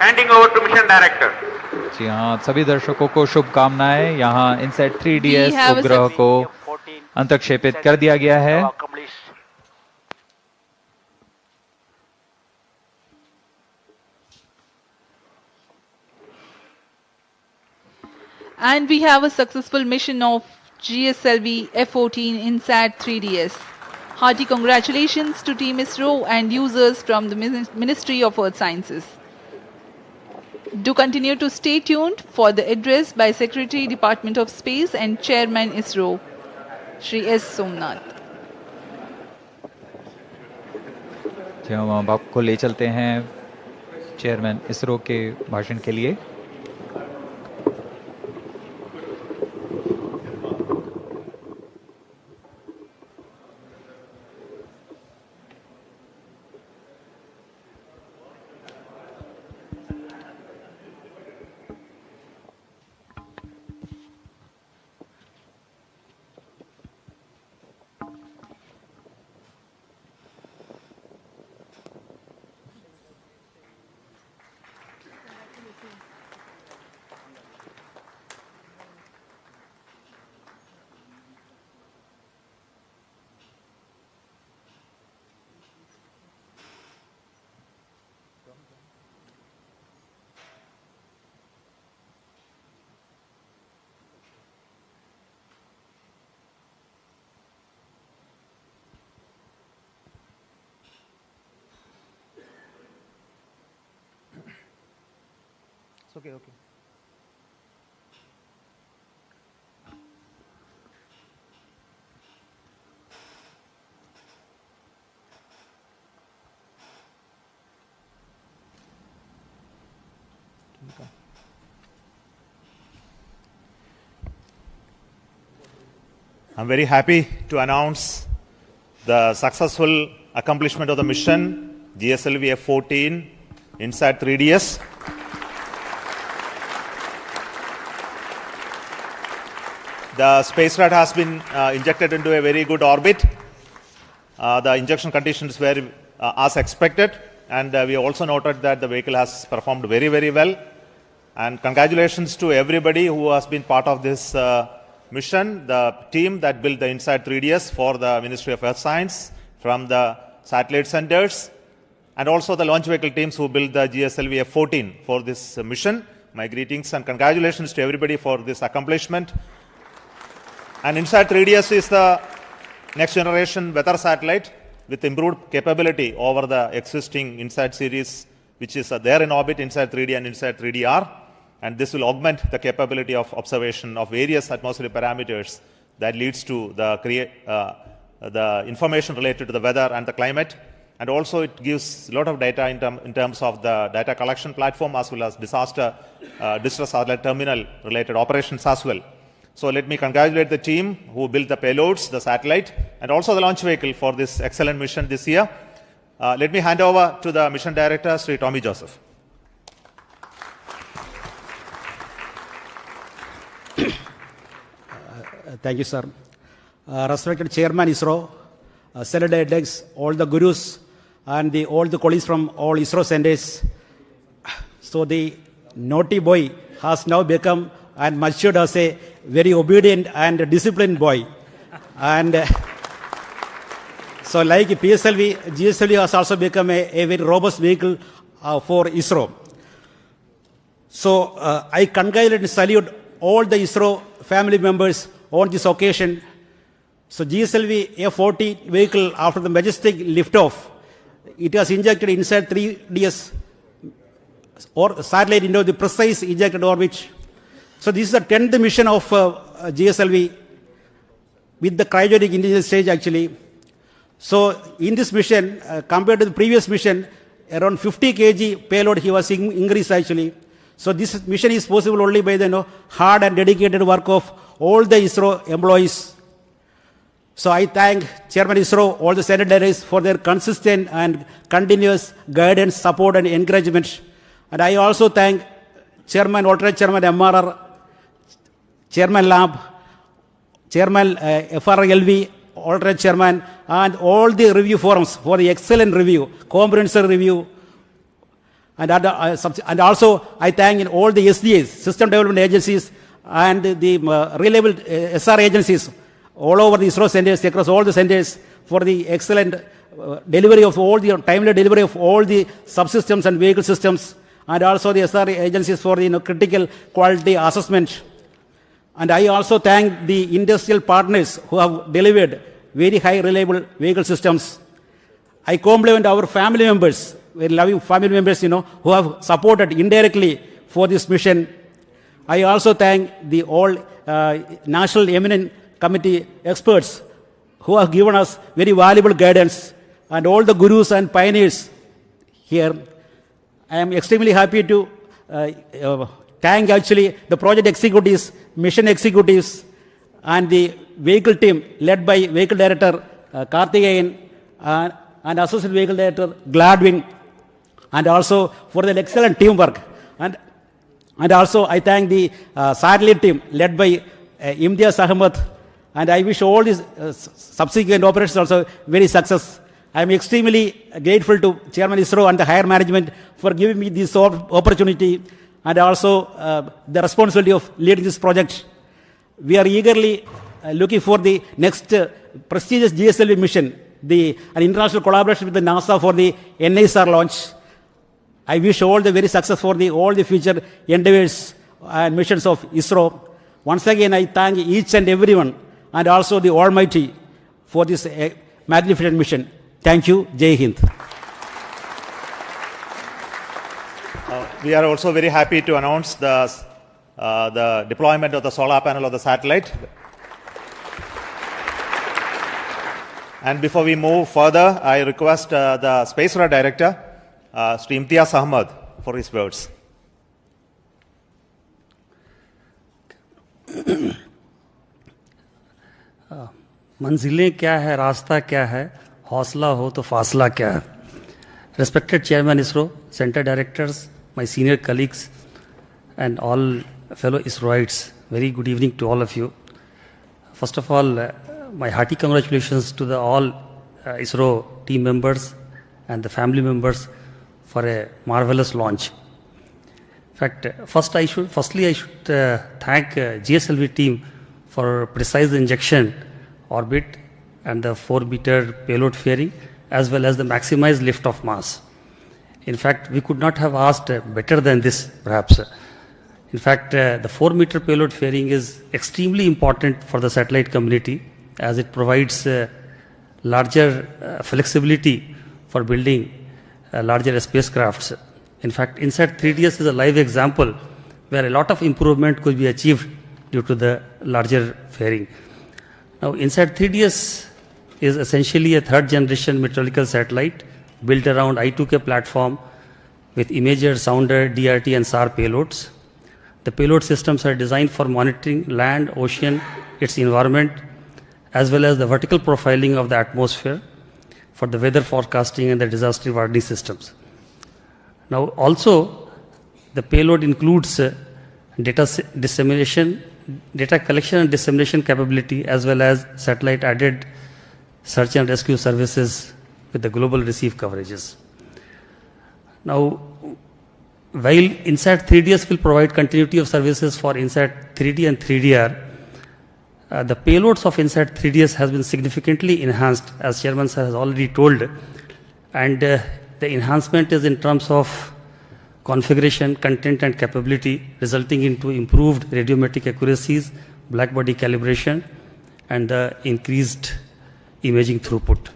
S10: Handing over to Mission Director.
S2: जी हाँ, सभी दर्शकों को शुभकामनाएं। यहाँ INSAT 3DS
S9: We have a
S2: उपग्रह को अंतक्षेपित कर दिया गया है।
S9: And we have a successful mission of GSLV-F14 INSAT 3DS. Hearty congratulations to Team ISRO and users from the Ministry of Earth Sciences. Do continue to stay tuned for the address by Secretary Department of Space and Chairman ISRO, Shri S. Somnath.
S2: जी हम अब आपको ले चलते हैं chairman ISRO के भाषण के लिए।
S12: Okay. I'm very happy to announce the successful accomplishment of the mission GSLV-F14 INSAT 3DS. The space rat has been injected into a very good orbit. The injection conditions were as expected, and we also noted that the vehicle has performed very, very well. And congratulations to everybody who has been part of this mission, the team that built the INSAT 3DS for the Ministry of Earth Science, from the satellite centers, and also the launch vehicle teams who built the GSLV-F14 for this mission. My greetings and congratulations to everybody for this accomplishment. And INSAT 3DS is the next generation weather satellite with improved capability over the existing INSAT series, which is there in orbit, INSAT 3D and INSAT 3DR. And this will augment the capability of observation of various atmospheric parameters that leads to the information related to the weather and the climate. And also it gives a lot of data in terms of the data collection platform, as well as distress alert terminal related operations as well. So let me congratulate the team who built the payloads, the satellite, and also the launch vehicle for this excellent mission this year. Let me hand over to the mission director, Sri Tommy Joseph.
S13: Thank you, sir. Respected Chairman ISRO, Senator Dex, all the gurus, and all the colleagues from all ISRO centers. So the naughty boy has now become and matured as a very obedient and disciplined boy. And so like PSLV, GSLV has also become a very robust vehicle for ISRO. So I congratulate and salute all the ISRO family members on this occasion. So GSLV F14 vehicle, after the majestic liftoff, it has injected INSAT 3DS or satellite into the precise ejected orbit. So this is the 10th mission of GSLV with the cryogenic indigenous stage actually. So in this mission, compared to the previous mission, around 50 kg payload he was increased actually. So this mission is possible only by the hard and dedicated work of all the ISRO employees. So I thank Chairman ISRO, all the senators for their consistent and continuous guidance, support and encouragement. And I also thank Chairman, alternate Chairman MRR, Chairman Lab, Chairman FRLV, alternate Chairman, and all the review forums for the excellent review, comprehensive review. And also I thank all the SDAs, System Development Agencies, and the reliable SR agencies all over the ISRO centers, across all the centers, for the excellent delivery of all the timely delivery of all the subsystems and vehicle systems, and also the SR agencies for the critical quality assessment. And I also thank the industrial partners who have delivered very high reliable vehicle systems. I compliment our family members, very loving family members, who have supported indirectly for this mission. I also thank the all National Eminent Committee experts who have given us very valuable guidance, and all the gurus and pioneers here. I am extremely happy to thank actually the project executives, mission executives, and the vehicle team led by Vehicle Director Karthikeyan and Associate Vehicle Director Gladwin, and also for the excellent teamwork. And also I thank the satellite team led by Imtiaz Ahmed, and I wish all these subsequent operations also very success. I am extremely grateful to Chairman ISRO and the higher management for giving me this opportunity, and also the responsibility of leading this project. We are eagerly looking for the next prestigious GSLV mission, an international collaboration with the NASA for the NISR launch. I wish all the very success for all the future endeavors and missions of ISRO. Once again, I thank each and everyone, and also the Almighty, for this magnificent mission. Thank you. Jai Hind.
S12: We are also very happy to announce the deployment of the solar panel of the satellite. And before we move further, I request the Space Radar Director, Sri Imtiaz Ahmed, for his words.
S6: मंजिलें क्या है, रास्ता क्या है, हौसला हो तो फासला क्या है. Respected Chairman ISRO, Center Directors, my senior colleagues, and all fellow ISROites, very good evening to all of you. First of all, my hearty congratulations to all ISRO team members and the family members for a marvelous launch. In fact, firstly I should thank GSLV team for precise injection orbit and the 4-meter payload fairing, as well as the maximized lift-off mass. In fact, we could not have asked better than this, perhaps. In fact, the 4-meter payload fairing is extremely important for the satellite community, as it provides larger flexibility for building larger spacecrafts. In fact, INSAT-3DS is a live example where a lot of improvement could be achieved due to the larger fairing. Now, INSAT-3DS is essentially a third-generation meteorological satellite built around I2K platform with imager, sounder, DRT, and SHAR payloads. The payload systems are designed for monitoring land, ocean, its environment, as well as the vertical profiling of the atmosphere for the weather forecasting and the disaster warning systems. Now, also, the payload includes data collection and dissemination capability, as well as satellite added search and rescue services with the global receive coverages. Now, while INSAT-3DS will provide continuity of services for INSAT-3D and 3DR, the payloads of INSAT-3DS has been significantly enhanced, as Chairman Sir has already told, and the enhancement is in terms of configuration, content, and capability, resulting into improved radiometric accuracies, blackbody calibration, and the increased imaging throughput.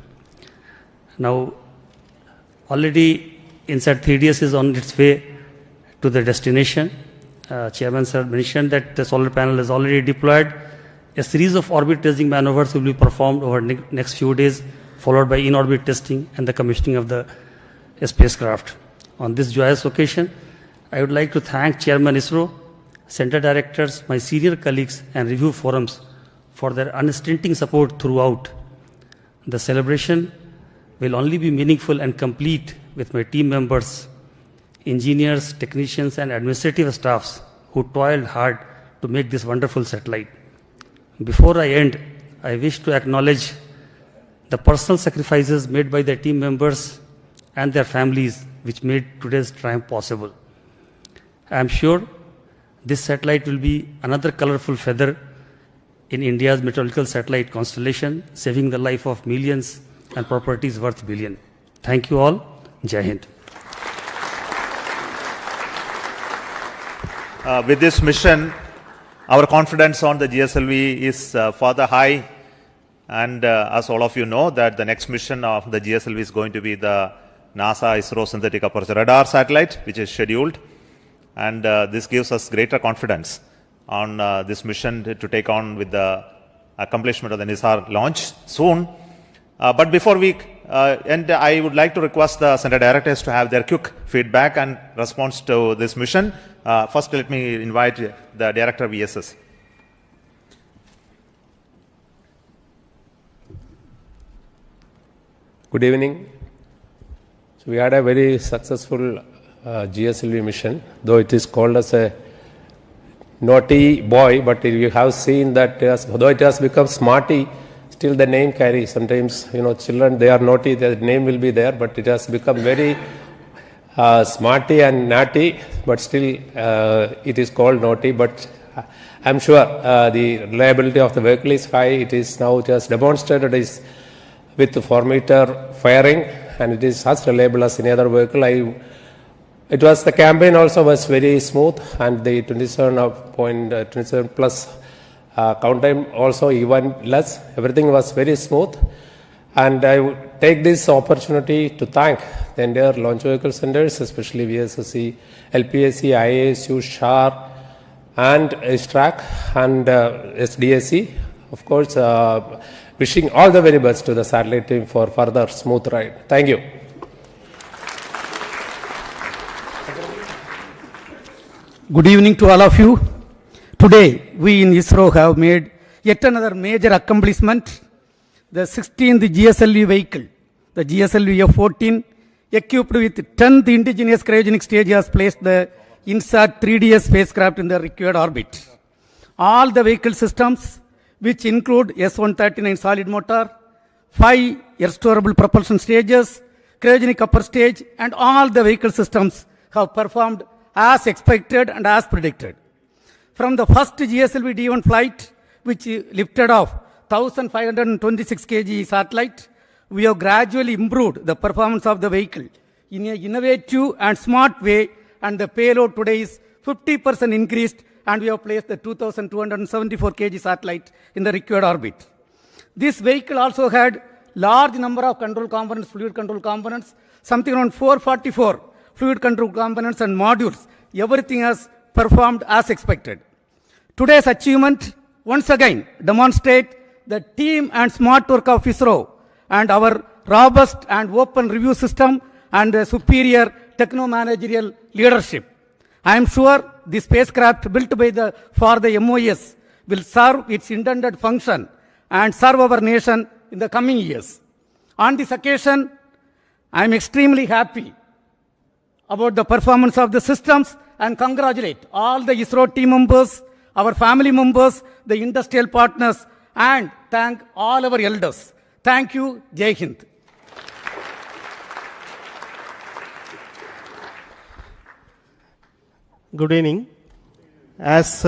S6: Now, already INSAT-3DS is on its way to the destination. Chairman Sir mentioned that the solar panel is already deployed. A series of orbit raising maneuvers will be performed over next few days, followed by in-orbit testing and the commissioning of the spacecraft. On this joyous occasion, I would like to thank Chairman ISRO, Center Directors, my senior colleagues, and review forums for their unstinting support throughout. The celebration will only be meaningful and complete with my team members, engineers, technicians, and administrative staffs who toiled hard to make this wonderful satellite. Before I end, I wish to acknowledge the personal sacrifices made by the team members and their families which made today's triumph possible. I am sure this satellite will be another colorful feather in India's meteorological satellite constellation, saving the life of millions and properties worth billions. Thank you all. Jai Hind.
S12: With this mission, our confidence on the GSLV is further high, and as all of you know, that the next mission of the GSLV is going to be the NASA ISRO synthetic aperture radar satellite, which is scheduled, and this gives us greater confidence on this mission to take on with the accomplishment of the NISAR launch soon. But before we end, I would like to request the Center Directors to have their quick feedback and response to this mission. First, let me invite the Director of VSS.
S14: Good evening. So we had a very successful GSLV mission, though it is called as a naughty boy, but you have seen that though it has become smarty, still the name carries. Sometimes, children, they are naughty, the name will be there, but it has become very smarty and naughty, but still it is called naughty. But I'm sure the reliability of the vehicle is high. It has demonstrated is with 4-meter firing, and it is as reliable as any other vehicle. The campaign also was very smooth, and the 27 plus count time also even less. Everything was very smooth, and I would take this opportunity to thank the entire launch vehicle centers, especially VSSC, LPSC, IASU, SHAR, and STRAC, and SDSC. Of course, wishing all the very best to the satellite team for further smooth ride. Thank you.
S15: Good evening to all of you. Today, we in ISRO have made yet another major accomplishment. The 16th GSLV vehicle, the GSLV-F14, equipped with 10th indigenous cryogenic stage, has placed the INSAT-3DS spacecraft in the required orbit. All the vehicle systems, which include S139 solid motor, 5 air-storable propulsion stages, cryogenic upper stage, and all the vehicle systems have performed as expected and as predicted. From the first GSLV D1 flight, which lifted off 1526 kg satellite, we have gradually improved the performance of the vehicle in an innovative and smart way, and the payload today is 50% increased, and we have placed the 2274 kg satellite in the required orbit. This vehicle also had large number of control components, fluid control components, something around 444 fluid control components and modules. Everything has performed as expected. Today's achievement once again demonstrate the team and smart work of ISRO and our robust and open review system and the superior techno-managerial leadership. I am sure the spacecraft built for the MOS will serve its intended function and serve our nation in the coming years. On this occasion, I am extremely happy about the performance of the systems and congratulate all the ISRO team members, our family members, the industrial partners, and thank all our elders. Thank you. Jai Hind.
S16: Good evening. As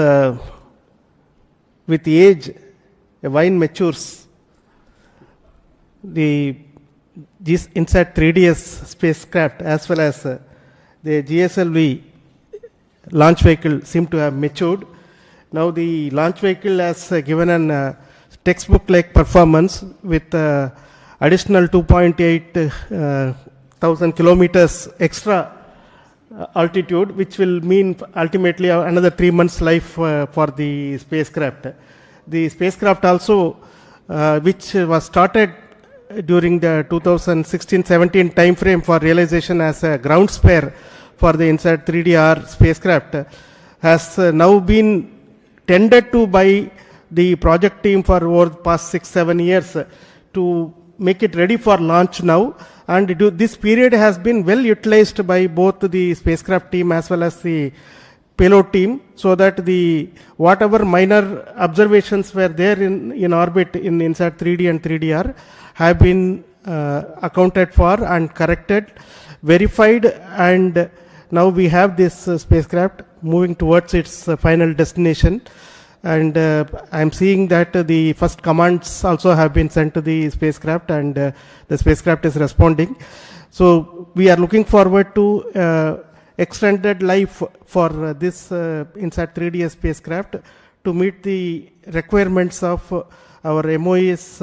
S16: with age, a wine matures. The INSAT-3DS spacecraft as well as the GSLV launch vehicle seem to have matured. Now the launch vehicle has given an textbook-like performance with additional 2.8 thousand kilometers extra altitude, which will mean ultimately another 3 months life for the spacecraft. The spacecraft also, which was started during the 2016-17 time frame for realization as a ground spare for the INSAT-3DR spacecraft, has now been tended to by the project team for over the past 6-7 years to make it ready for launch now. And this period has been well utilized by both the spacecraft team as well as the payload team, so that the whatever minor observations were there in orbit in INSAT 3D and 3DR have been accounted for and corrected. verified, and now we have this spacecraft moving towards its final destination. And I'm seeing that the first commands also have been sent to the spacecraft, and the spacecraft is responding. So we are looking forward to extended life for this INSAT-3DS spacecraft to meet the requirements of our MOE's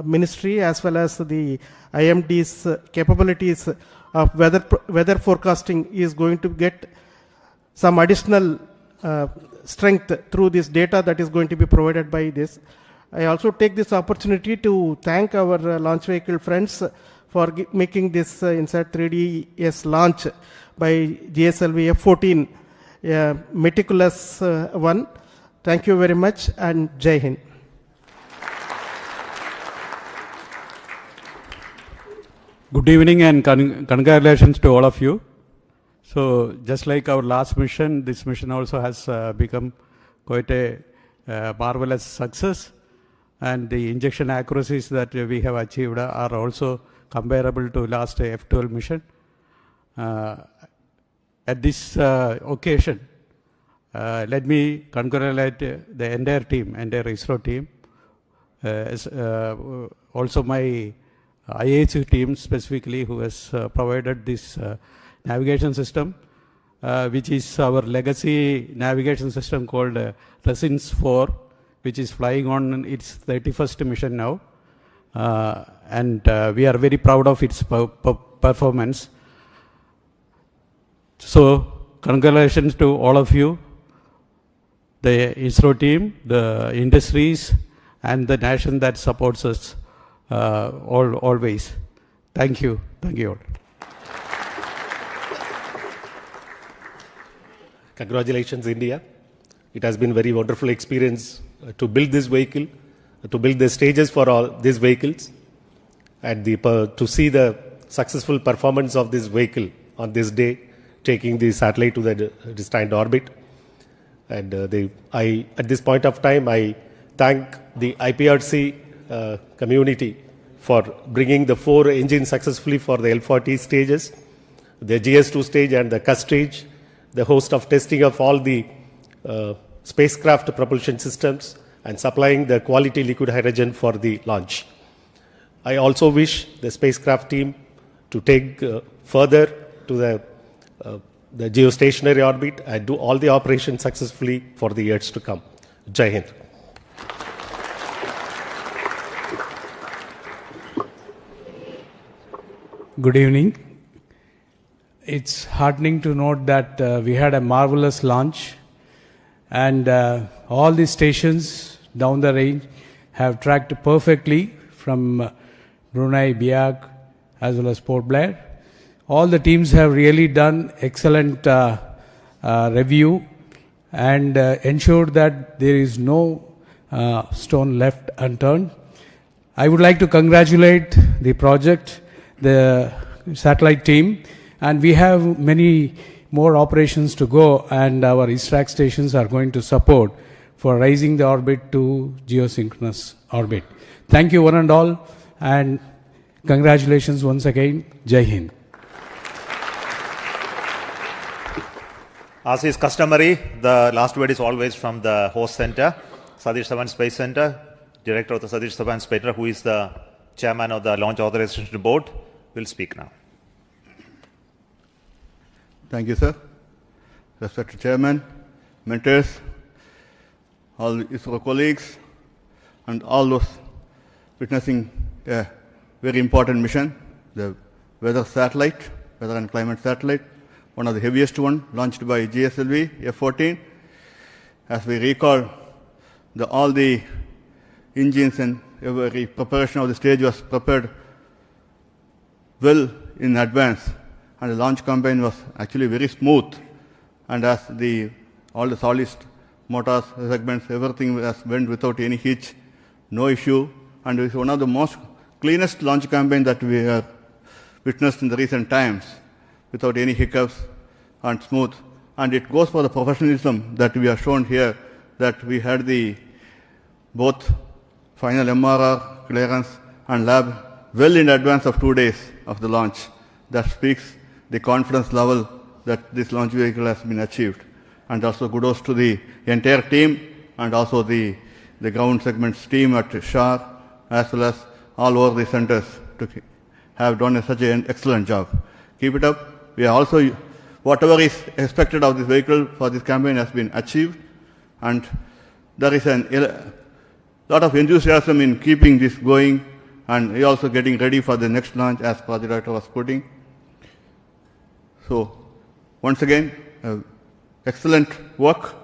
S16: ministry as well as the IMD's capabilities of weather forecasting is going to get some additional strength through this data that is going to be provided by this. I also take this opportunity to thank our launch vehicle friends for making this INSAT-3DS launch by GSLV-F14 a meticulous one. Thank you very much, and Jai Hind.
S17: Good evening and congratulations to all of you. So just like our last mission, this mission also has become quite a marvelous success, and the injection accuracies that we have achieved are also comparable to last F12 mission. At this occasion, let me congratulate the entire team, entire ISRO team, also my IAC team specifically, who has provided this navigation system, which is our legacy navigation system called Resins 4, which is flying on its 31st mission now. And we are very proud of its performance. So congratulations to all of you, the ISRO team, the industries, and the nation that supports us always. Thank you. Thank you all.
S18: Congratulations, India. It has been a very wonderful experience to build this vehicle, to build the stages for all these vehicles, and to see the successful performance of this vehicle on this day, taking the satellite to the destined orbit. And at this point of time, I thank the IPRC community for bringing the 4 engines successfully for the L40 stages, the GS2 stage and the CUS stage, the host of testing of all the spacecraft propulsion systems, and supplying the quality liquid hydrogen for the launch. I also wish the spacecraft team to take further to the geostationary orbit and do all the operations successfully for the years to come. Jai Hind.
S17: Good evening. It's heartening to note that we had a marvelous launch, and all the stations down the range have tracked perfectly from Brunei, Biak, as well as Port Blair. All the teams have really done excellent review and ensured that there is no stone left unturned. I would like to congratulate the project, the satellite team, and we have many more operations to go, and our ISRAC stations are going to support for raising the orbit to geosynchronous orbit. Thank you one and all, and congratulations once again. Jai Hind.
S12: As is customary, the last word is always from the host center, Satish Dhawan Space Center, Director of the Satish Dhawan Space Center, who is the Chairman of the Launch Authorization Board, will speak now.
S19: Thank you, sir. Respected Chairman, mentors, all ISRO colleagues, and all those witnessing a very important mission, the weather satellite, weather and climate satellite, one of the heaviest one, launched by GSLV-F14. As we recall, all the engines and every preparation of the stage was prepared well in advance, and the launch campaign was actually very smooth. And as all the solid motors, segments, everything went without any hitch, no issue, and it's one of the most cleanest launch campaign that we have witnessed in the recent times, without any hiccups and smooth. And it goes for the professionalism that we have shown here, that we had both final MRR, clearance and lab well in advance of 2 days of the launch. that speaks the confidence level that this launch vehicle has been achieved. And also kudos to the entire team and also the ground segments team at SHAR as well as all over the centers to have done such an excellent job. Keep it up. We are also, whatever is expected of this vehicle for this campaign has been achieved, and there is a lot of enthusiasm in keeping this going, and we are also getting ready for the next launch as Project Director was putting. So, once again, excellent work,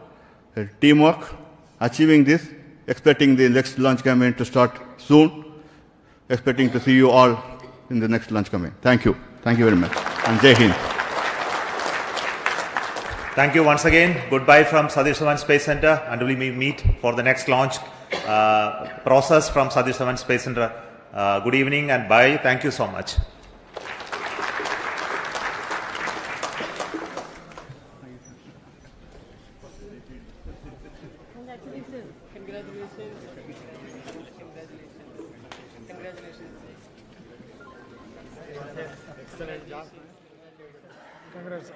S19: teamwork, achieving this, expecting the next launch campaign to start soon, expecting to see you all in the next launch campaign. Thank you. Thank you very much. And Jai Hind.
S12: Thank you once again. Goodbye from Satish Dhawan Space Center, and we will meet for the next launch process from Satish Dhawan Space Center. Good evening and bye. Thank you so much.
S20: Excellent job. Congrats.